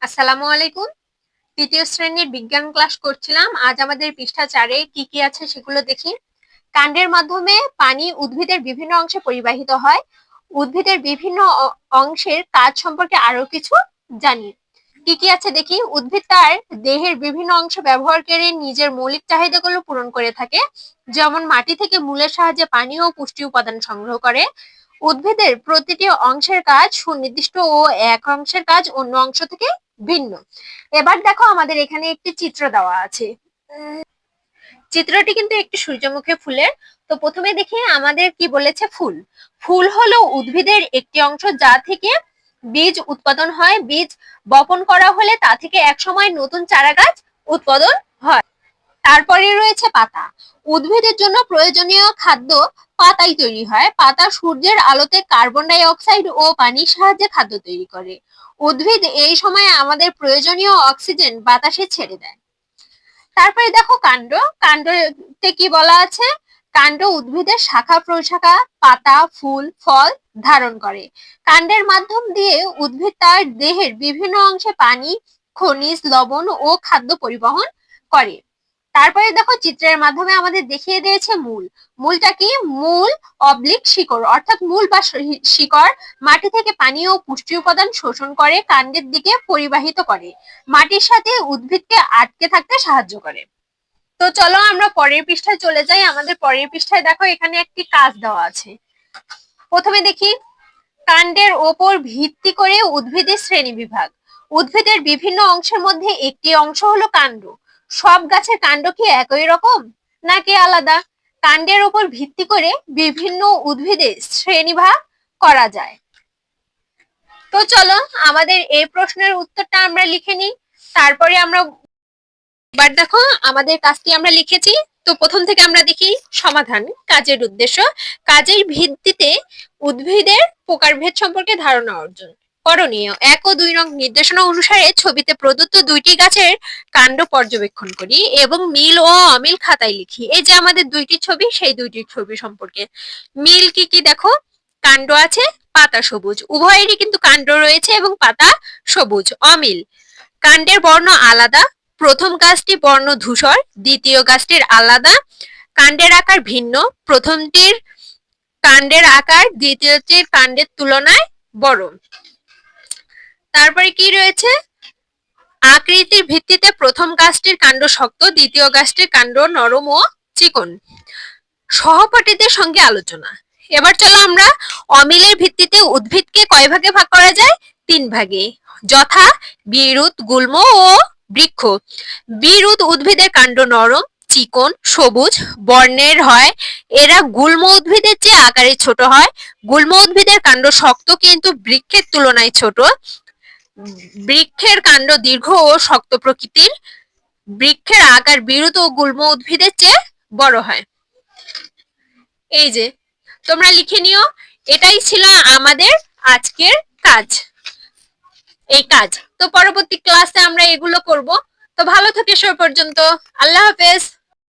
আসসালামু আলাইকুম। তৃতীয় শ্রেণীর বিজ্ঞান ক্লাস করছিলাম। আজ আমাদের পৃষ্ঠা 4-এ কি কি আছে সেগুলো দেখি। কাণ্ডের মাধ্যমে পানি উদ্ভিদের বিভিন্ন অংশে পরিবাহিত হয়। উদ্ভিদের বিভিন্ন অংশের কাজ সম্পর্কে আরো কিছু জানি। কি কি আছে দেখি। উদ্ভিদ তার দেহের বিভিন্ন অংশ ব্যবহার করে নিজের মৌলিক চাহিদাগুলো পূরণ করে থাকে, যেমন মাটি থেকে মূলের সাহায্যে পানি ও পুষ্টি উপাদান সংগ্রহ করে। উদ্ভিদের প্রতিটি অংশের কাজ সুনির্দিষ্ট ও এক অংশের কাজ অন্য অংশ থেকে ভিন্ন। এবার দেখো, আমাদের এখানে একটি চিত্র দেওয়া আছে। চিত্রটি কিন্তু একটি সূর্যমুখী ফুলের। তো প্রথমে দেখি আমাদের কি বলেছে। ফুল ফুল হলো উদ্ভিদের একটি অংশ যা থেকে বীজ উৎপাদন হয়। বীজ বপন করা হলে তা থেকে একসময় নতুন চারা গাছ উৎপাদন হয়। তারপরে রয়েছে পাতা। উদ্ভিদের জন্য প্রয়োজনীয় খাদ্য পাতাই তৈরি হয়। পাতা সূর্যের আলোতে কার্বন ডাই অক্সাইড ও পানির সাহায্যে খাদ্য তৈরি করে। উদ্ভিদ এই সময় আমাদের প্রয়োজনীয় অক্সিজেন বাতাসে ছেড়ে দেয়। তারপরে দেখো কাণ্ড। কাণ্ডতে কি বলা আছে। কাণ্ড উদ্ভিদের শাখা প্রশাখা, পাতা, ফুল, ফল ধারণ করে। কাণ্ডের মাধ্যম দিয়ে উদ্ভিদ তার দেহের বিভিন্ন অংশে পানি, খনিজ লবণ ও খাদ্য পরিবহন করে। তারপরে দেখো চিত্রের মাধ্যমে আমাদের দেখিয়ে দিয়েছে মূল। মূলটা কি। মূল অবলিক শিকড়, অর্থাৎ মূল বা শিকড় মাটি থেকে পানি ও পুষ্টি উপাদান শোষণ করে কাণ্ডের দিকে পরিবাহিত করে। মাটির সাথে উদ্ভিদকে আটকে থাকতে সাহায্য করে। তো চলো আমরা পরের পৃষ্ঠায় চলে যাই। আমাদের পরের পৃষ্ঠায় দেখো এখানে একটি কাজ দেওয়া আছে। প্রথমে দেখি কাণ্ডের ওপর ভিত্তি করে উদ্ভিদের শ্রেণী বিভাগ। উদ্ভিদের বিভিন্ন অংশের মধ্যে একটি অংশ হলো কাণ্ড। সব গাছের কাণ্ড কি একই রকম নাকি আলাদা? কাণ্ডের উপর ভিত্তি করে বিভিন্ন উদ্ভিদের শ্রেণীভাগ করা যায়। তো চলো আমাদের এই প্রশ্নের উত্তরটা আমরা লিখে নিই। তারপরে আমরা এবার দেখো আমাদের কাজটি আমরা লিখেছি। তো প্রথম থেকে আমরা দেখি সমাধান। কাজের উদ্দেশ্য। কাজের ভিত্তিতে উদ্ভিদের প্রকারভেদ সম্পর্কে ধারণা অর্জন। করণীয়। 1 ও 2 নং নির্দেশনা অনুসারে ছবিতে প্রদত্ত দুইটি গাছের কাণ্ড পর্যবেক্ষণ করি এবং মিল ও অমিল খাতায় লিখি। এই যে আমাদের দুইটি ছবি, সেই দুইটি ছবি সম্পর্কে মিল কি কি দেখো। কাণ্ড আছে, পাতা সবুজ, উভয়েরই কিন্তু কাণ্ড রয়েছে এবং পাতা সবুজ। অমিল। কাণ্ডের বর্ণ আলাদা। প্রথম গাছটি বর্ণ ধূসর, দ্বিতীয় গাছটির আলাদা। কাণ্ডের আকার ভিন্ন। প্রথমটির কাণ্ডের আকার দ্বিতীয়টির কাণ্ডের তুলনায় বড়। তারপরে কি রয়েছে। আকৃতির ভিত্তিতে প্রথম গাছটির কাণ্ড শক্ত, দ্বিতীয় গাছটির কাণ্ড নরম ও চিকন। সহপাঠীদের সঙ্গে আলোচনা। এবার চলো আমরা অমিলের ভিত্তিতে উদ্ভিদকে কয় ভাগে ভাগ করা যায়। 3 ভাগে, যথা বিরুৎ, গুল্ম ও বৃক্ষ। বিরুৎ উদ্ভিদের কাণ্ড নরম, চিকন, সবুজ বর্ণের হয়। এরা গুল্ম উদ্ভিদের চেয়ে আকারে ছোট হয়। গুল্ম উদ্ভিদের কাণ্ড শক্ত কিন্তু বৃক্ষের তুলনায় ছোট। বৃক্ষের কাণ্ড দীর্ঘ ও শক্ত প্রকৃতির। বৃক্ষের আকার বিরুৎ ও গুল্ম উদ্ভিদের চেয়ে বড় হয়। এই যে তোমরা লিখে নিও। এটাই ছিল আমাদের আজকের কাজ। এই কাজ তো পরবর্তী ক্লাসে আমরা এগুলো করব। তো ভালো থেকে সে পর্যন্ত। আল্লাহ হাফেজ।